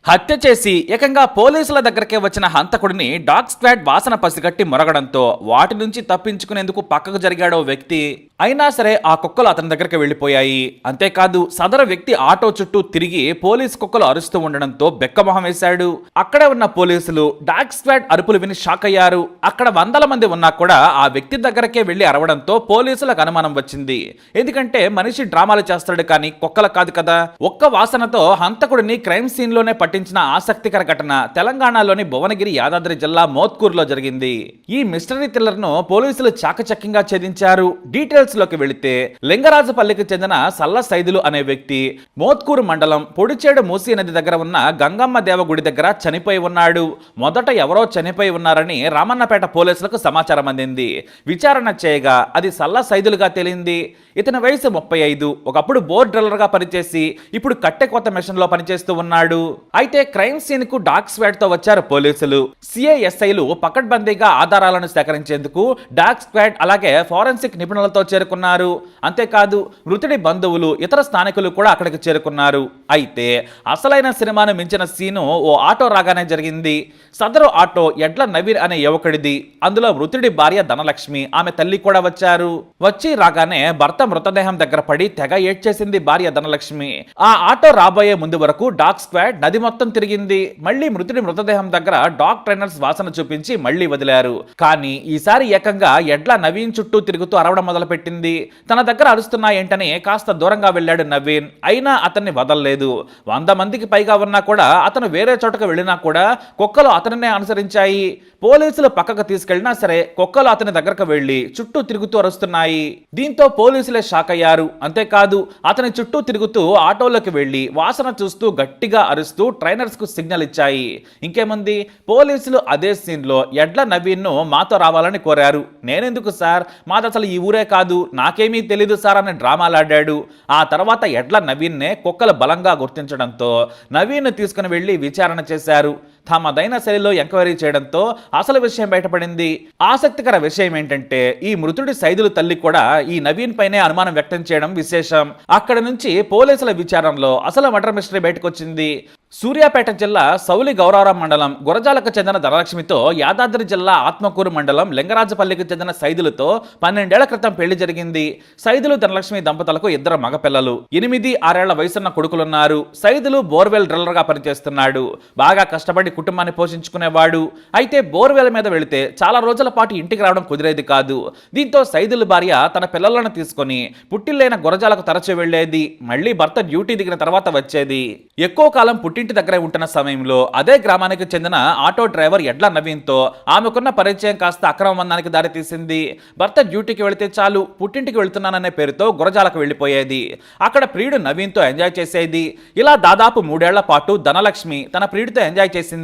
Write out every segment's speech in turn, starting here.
హత్య చేసి ఏకంగా పోలీసుల దగ్గరకే వచ్చిన హంతకుడిని డాగ్ స్క్వాడ్ వాసన పసిగట్టి మొరగడంతో వాటి నుంచి తప్పించుకునేందుకు పక్కకు జరిగాడో వ్యక్తి. అయినా సరే ఆ కుక్కలు అతని దగ్గరికి వెళ్లిపోయాయి. అంతేకాదు సదరు వ్యక్తి ఆటో చుట్టూ తిరిగి పోలీసు కుక్కలు అరుస్తూ ఉండడంతో బెక్కమొహం వేశాడు. అక్కడే ఉన్న పోలీసులు డాగ్ స్క్వాడ్ అరుపులు విని షాక్ అయ్యారు. అక్కడ వందల మంది ఉన్నా కూడా ఆ వ్యక్తి దగ్గరకే వెళ్లి అరవడంతో పోలీసులకు అనుమానం వచ్చింది. ఎందుకంటే మనిషి డ్రామాలు చేస్తాడు కానీ కుక్కలు కాదు కదా. ఒక్క వాసనతో హంతకుడిని క్రైమ్ సీన్ లోనే పట్టించిన ఆసక్తికర ఘటన తెలంగాణలోని భువనగిరి యాదాద్రి జిల్లా మోత్కూరులో జరిగింది. ఈ మిస్టరీ థ్రిల్లర్ ను పోలీసులు చాకచక్యంగా ఛేదించారు. డీటెయిల్స్ లోకి వెళితే లింగరాజుపల్లికి చెందిన సల్ల సైదులు అనే వ్యక్తి మోత్కూరు మండలం పొడిచేడు మూసీ నది దగ్గర ఉన్న గంగమ్మ దేవ గుడి దగ్గర చనిపోయి ఉన్నాడు. మొదట ఎవరో చనిపోయి ఉన్నారని రామన్నపేట పోలీసులకు సమాచారం అందింది. విచారణ చేయగా అది సల్ల సైదులుగా తేలింది. ఇతని వయసు 35. ఒకప్పుడు బోర్ డ్రిల్లర్ గా పనిచేసి ఇప్పుడు కట్టె కొత్త మెషిన్ లో పనిచేస్తూ ఉన్నాడు. అయితే క్రైమ్ సీన్ కు డాగ్ స్క్వాడ్ తో వచ్చారు పోలీసులు. సిఐఎస్ఐలు పకడ్బందీగా ఆధారాలను సేకరించేందుకు డాగ్ స్క్వాడ్ అలాగే ఫోరెన్సిక్ నిపుణులతో చేరుకున్నారు. అంతేకాదు మృతుడి బంధువులు ఇతర స్థానికులు కూడా అక్కడికి చేరుకున్నారు. అయితే అసలైన సినిమాను మించిన సీను ఓ ఆటో రాగానే జరిగింది. సదరు ఆటో ఎడ్ల నవీన్ అనే యువకుడిది. అందులో మృతుడి భార్య ధనలక్ష్మి ఆమె తల్లి కూడా వచ్చారు. వచ్చి రాగానే భర్త మృతదేహం దగ్గర పడి తెగ ఏడ్చేసింది భార్య ధనలక్ష్మి. ఆ ఆటో రాబోయే ముందు వరకు డాగ్ స్క్వాడ్ నది మొత్తం తిరిగింది. మళ్ళీ మృతుడి మృతదేహం దగ్గర డాగ్ ట్రైనర్స్ వాసన చూపించి మళ్లీ వదిలారు. కానీ ఈసారి ఏకంగా ఎడ్ల నవీన్ చుట్టూ తిరుగుతూ అరవడం మొదలుపెట్టింది. తన దగ్గర అరుస్తున్నాయేంటని కాస్త దూరంగా వెళ్ళాడు నవీన్. అయినా అతన్ని వదలలేదు. 100 మందికి పైగా ఉన్నా కూడా అతను వేరే చోటకు వెళ్ళినా కూడా కుక్కలు అతనినే అనుసరించాయి. పోలీసులు పక్కకు తీసుకెళ్లినా సరే కుక్కలు అతని దగ్గరకు వెళ్లి చుట్టూ తిరుగుతూ అరుస్తున్నాయి. దీంతో పోలీసులే షాక్ అయ్యారు. అంతేకాదు అతని చుట్టూ తిరుగుతూ ఆటోలోకి వెళ్లి వాసన చూస్తూ గట్టిగా అరుస్తూ ట్రైనర్స్ కు సిగ్నల్ ఇచ్చాయి. ఇంకేముంది, పోలీసులు అదే సీన్ లో ఎడ్ల నవీన్ ను మాతో రావాలని కోరారు. నేనెందుకు సార్, మాది అసలు ఈ ఊరే కాదు, నాకేమీ తెలీదు సార్ అని డ్రామాలాడాడు. ఆ తర్వాత ఎడ్ల నవీన్ నే కుక్కలు బలంగా గుర్తించడంతో నవీన్ తీసుకుని వెళ్లి విచారణ చేశారు. తమదైన శైలిలో ఎంక్వైరీ చేయడంతో అసలు విషయం బయటపడింది. ఆసక్తికర విషయం ఏంటంటే ఈ మృతుడి సైదులు తల్లి కూడా ఈ నవీన్ పైనే అనుమానం వ్యక్తం చేయడం విశేషం. అక్కడ నుంచి పోలీసుల విచారణలో అసలు మర్డర్ మిస్టరీ బయటకొచ్చింది. సూర్యాపేట జిల్లా సౌలి గౌరారం మండలం గురజాలకు చెందిన ధనలక్ష్మితో యాదాద్రి జిల్లా ఆత్మకూరు మండలం లింగరాజుపల్లికి చెందిన సైదులతో 12 ఏళ్ల క్రితం పెళ్లి జరిగింది. సైదులు ధనలక్ష్మి దంపతులకు 2 మగపిల్లలు, 8, 6 ఏళ్ల వయసున్న కొడుకులున్నారు. సైదులు బోర్వెల్ డ్రిల్లర్ గా పనిచేస్తున్నాడు. బాగా కష్టపడి కుటుంబాన్ని పోషించుకునేవాడు. అయితే బోర్వెల్ మీద వెళితే చాలా రోజుల పాటు ఇంటికి రావడం కుదిరేది కాదు. దీంతో సైదుల భార్య తన పిల్లలను తీసుకుని పుట్టిల్లైన గురజాలకు తరచూ వెళ్లేది. మళ్లీ భర్త డ్యూటీ దిగిన తర్వాత వచ్చేది. ఎక్కువ కాలం పుట్టింటి దగ్గరే ఉంటున్న సమయంలో అదే గ్రామానికి చెందిన ఆటో డ్రైవర్ ఎడ్ల నవీన్తో ఆమెకున్న పరిచయం కాస్త అక్రమ బంధానికి దారితీసింది. భర్త డ్యూటీకి వెళితే చాలు పుట్టింటికి వెళుతున్నాననే పేరుతో గురజాలకు వెళ్లిపోయేది. అక్కడ ప్రియుడు నవీన్తో ఎంజాయ్ చేసేది. ఇలా దాదాపు 3 ఏళ్ల పాటు ధనలక్ష్మి తన ప్రియుడితో ఎంజాయ్ చేసింది.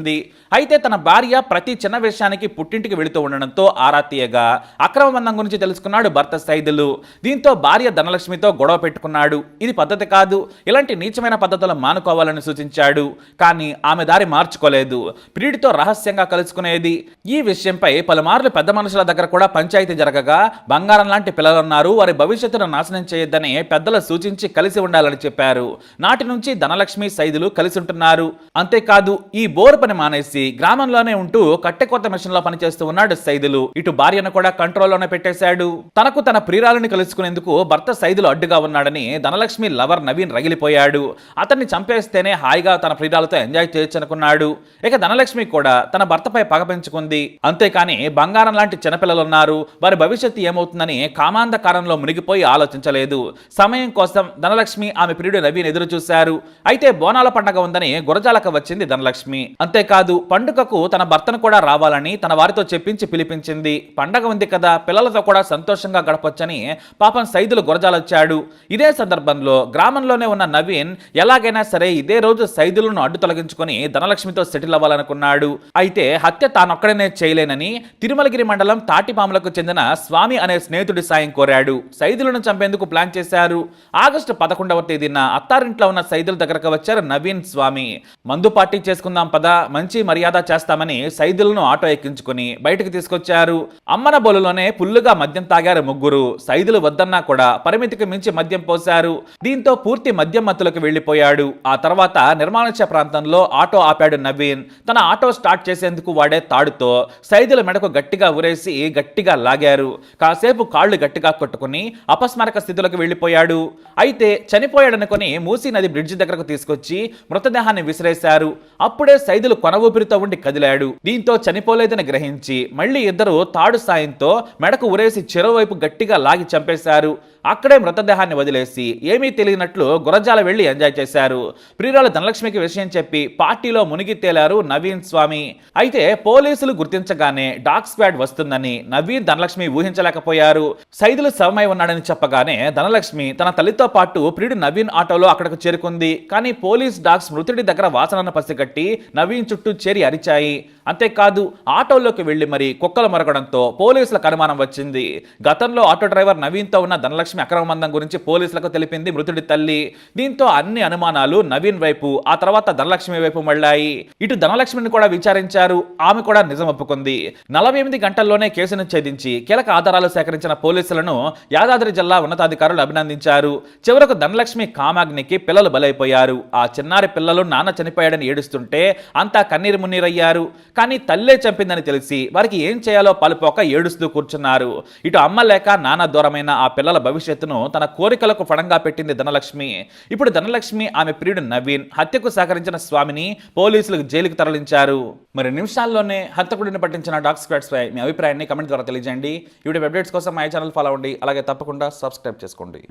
అయితే తన భార్య ప్రతి చిన్న విషయానికి పుట్టింటికి వెళుతూ ఉండడంతో ఆరా తీయగా అక్రమ బంధం గురించి తెలుసుకున్నాడు భర్త సైదులు. దీంతో భార్య ధనలక్ష్మితో గొడవ పెట్టుకున్నాడు. ఇది పద్ధతి కాదు, ఇలాంటి నీచమైన పద్ధతులు మానుకోవాలని సూచించాడు. కానీ ఆమె దారి మార్చుకోలేదు. ప్రియుడితో రహస్యంగా కలుసుకునేది. ఈ విషయంపై పలుమార్లు పెద్ద మనుషుల దగ్గర కూడా పంచాయతీ జరగగా బంగారం లాంటి పిల్లలున్నారు, వారి భవిష్యత్తును నాశనం చేయొద్దని పెద్దలు సూచించి కలిసి ఉండాలని చెప్పారు. నాటి నుంచి ధనలక్ష్మి సైదులు కలిసి ఉంటున్నారు. అంతేకాదు ఈ బోరు పని మానేసి గ్రామంలోనే ఉంటూ కట్టె కొత్త మిషన్ లో పనిచేస్తూ ఉన్నాడు సైదులు. ఇటు భార్యను కూడా కంట్రోల్లోనే పెట్టేశాడు. తనకు తన ప్రియురాలని కలుసుకునేందుకు భర్త సైదులు అడ్డుగా ఉన్నాడని ధనలక్ష్మి లవర్ నవీన్ రగిలిపోయాడు. అతన్ని చంపేస్తేనే హాయిగా తన ప్రియురాలతో ఎంజాయ్ చేయొచ్చనుకున్నాడు. ఇక ధనలక్ష్మి కూడా తన భర్తపై పగ పెంచుకుంది. అంతేకాని బంగారం లాంటి చిన్నపిల్లలున్నారు, వారి భవిష్యత్తు ఏమవుతుందని కామాంధకారంలో మునిగిపోయి ఆలోచించలేదు. సమయం కోసం ధనలక్ష్మి ఆమె ప్రియుడు నవీన్ ఎదురు చూశారు. అయితే బోనాల పండగ ఉందని గురజాలకు వచ్చింది ధనలక్ష్మి. అంతేకాదు పండుగకు తన భర్తను కూడా రావాలని తన వారితో చెప్పించి పిలిపించింది. పండగ ఉంది కదా, పిల్లలతో కూడా సంతోషంగా గడపొచ్చని పాపం సైదులు గురజాలొచ్చాడు. ఇదే సందర్భంలో గ్రామంలోనే ఉన్న నవీన్ ఎలాగైనా సరే ఇదే రోజు సైదులను అడ్డు తొలగించుకొని ధనలక్ష్మితో సెటిల్ అవ్వాలనుకున్నాడు. అయితే హత్య తానొక్కడనే చేయలేనని తిరుమలగిరి మండలం తాటిపాములకు చెందిన స్వామి అనే స్నేహితుడి సాయం కోరాడు. సైదులను చంపేందుకు ప్లాన్ చేశారు. ఆగస్టు 11వ తేదీన అత్తారింట్లో ఉన్న సైదుల దగ్గరకు వచ్చారు నవీన్, స్వామి. మందు పార్టీ చేసుకుందాం పదా, మంచి మర్యాద చేస్తామని సైదులను ఆటో ఎక్కించుకుని బయటకు తీసుకొచ్చారు. అమ్మన బోలులోనే పుల్లుగా మద్యం తాగారు ముగ్గురు. సైదులు వద్దన్నా కూడా పరిమితికి మించి మద్యం పోశారు. దీంతో పూర్తి మద్యం మత్తులకు వెళ్లిపోయాడు. ఆ తర్వాత నిర్మాణ కామాక్ష ప్రాంతంలో ఆటో ఆపాడు నవీన్. తన ఆటో స్టార్ట్ చేసేందుకు వాడే తాడుతో సైదుల మెడకు గట్టిగా ఉరేసి గట్టిగా లాగారు. కాసేపు కాళ్లు గట్టిగా కొట్టుకుని అపస్మారక స్థితిలోకి వెళ్లిపోయాడు. అయితే చనిపోయాడనుకొని మూసీ నది బ్రిడ్జి దగ్గరకు తీసుకొచ్చి మృతదేహాన్ని విసిరేశారు. అప్పుడే సైదులు కొన ఊపిరితో ఉండి కదిలాడు. దీంతో చనిపోలేదని గ్రహించి మళ్లీ ఇద్దరు తాడు సాయంతో మెడకు ఉరేసి చెరోవైపు గట్టిగా లాగి చంపేశారు. అక్కడే మృతదేహాన్ని వదిలేసి ఏమీ తెలియనట్లు గురజాల వెళ్లి ఎంజాయ్ చేశారు. ప్రియురాలు ధనలక్ష్మికి విషయం చెప్పి పార్టీలో మునిగి తేలారు నవీన్ స్వామి. అయితే పోలీసులు గుర్తించగానే డాగ్ స్క్వాడ్ వస్తుందని నవీన్ ధనలక్ష్మి ఊహించలేకపోయారు. సైదులు శవమై ఉన్నాడని చెప్పగానే ధనలక్ష్మి తన తల్లితో పాటు ప్రియుడు నవీన్ ఆటోలో అక్కడకు చేరుకుంది. కానీ పోలీస్ డాగ్స్ మృతుడి దగ్గర వాసనను పసిగట్టి నవీన్ చుట్టూ చేరి అరిచాయి. అంతేకాదు ఆటోలోకి వెళ్లి మరి కుక్కలు మొరగడంతో పోలీసులకు అనుమానం వచ్చింది. గతంలో ఆటో డ్రైవర్ నవీన్తో ఉన్న ధనలక్ష్మి అక్రమ బంధం గురించి పోలీసులకు తెలిపింది మృతుడి తల్లి. దీంతో అన్ని అనుమానాలు నవీన్ వైపు, ఆ తర్వాత ధనలక్ష్మి వైపు మళ్ళాయి. ఇటు ధనలక్ష్మిని కూడా విచారించారు. ఆమె కూడా నిజం ఒప్పుకుంది. 48 గంటల్లోనే కేసును ఛేదించి కీలక ఆధారాలు సేకరించిన పోలీసులను యాదాద్రి జిల్లా ఉన్నతాధికారులు అభినందించారు. చివరకు ధనలక్ష్మి కామాగ్నికి పిల్లలు బలైపోయారు. ఆ చిన్నారి పిల్లలు నాన్న చనిపోయాడని ఏడుస్తుంటే అంతా కన్నీరు మున్నీరయ్యారు. కానీ తల్లే చంపిందని తెలిసి వారికి ఏం చేయాలో పలుపోక ఏడుస్తూ కూర్చున్నారు. ఇటు అమ్మ లేక నాన్న దూరమైన ఆ పిల్లల భవిష్యత్తును తన కోరికలకు ఫడంగా పెట్టింది ధనలక్ష్మి. ఇప్పుడు ధనలక్ష్మి ఆమె ప్రియుడు నవీన్ హత్యకు సహకరించిన స్వామిని పోలీసులకు జైలుకు తరలించారు. మరి నిమిషాల్లోనే హంతకుడిని పట్టించిన డాగ్ స్క్వాడ్స్ పై మీ అభిప్రాయాన్ని కమెంట్ ద్వారా తెలియజేయండి. వీడియో అప్డేట్స్ కోసం మా ఛానల్ ఫాలో అవ్వండి. అలాగే తప్పకుండా సబ్స్క్రైబ్ చేసుకోండి.